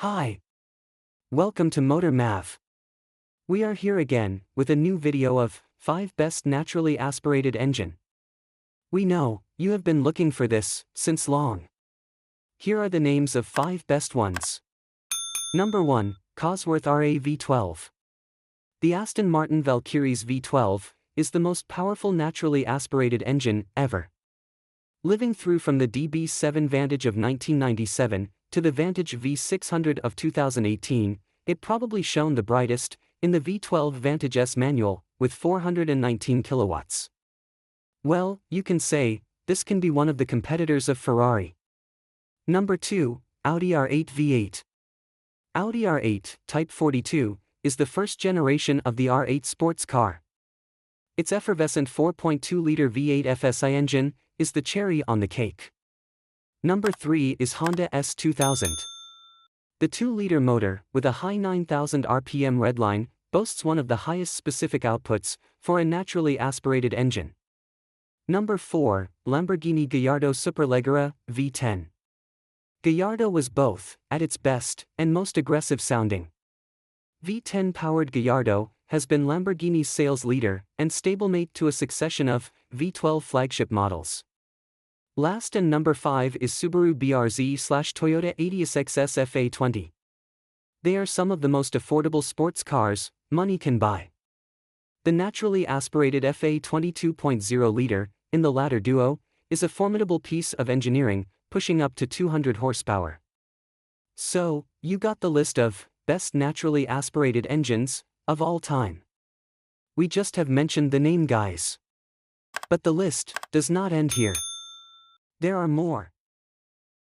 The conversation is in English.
Hi. Welcome to Motor Mav. We are here again, with a new video of 5 Best Naturally Aspirated Engine. We know, you have been looking for this, since long. Here are the names of 5 best ones. Number 1, Cosworth RA V12. The Aston Martin Valkyrie's V12 is the most powerful naturally aspirated engine ever. Living through from the DB7 Vantage of 1997 to the Vantage V600 of 2018, it probably shone the brightest in the V12 Vantage S manual with 419 kilowatts. Well, you can say this can be one of the competitors of Ferrari. Number 2, Audi R8 V8. Audi R8 Type 42 is the first generation of the R8 sports car. Its effervescent 4.2-liter V8 FSI engine is the cherry on the cake. Number 3 is Honda S2000. The 2-liter motor, with a high 9,000 RPM redline, boasts one of the highest specific outputs for a naturally aspirated engine. Number 4, Lamborghini Gallardo Superleggera V10. Gallardo was both, at its best, and most aggressive sounding. V10-powered Gallardo has been Lamborghini's sales leader and stablemate to a succession of V12 flagship models. Last and number 5 is Subaru BRZ/Toyota Etios XS FA20. They are some of the most affordable sports cars money can buy. The naturally aspirated FA 22.0-liter, in the latter duo, is a formidable piece of engineering, pushing up to 200 horsepower. So, you got the list of best naturally aspirated engines of all time. We just have mentioned the name, guys. But the list does not end here. There are more.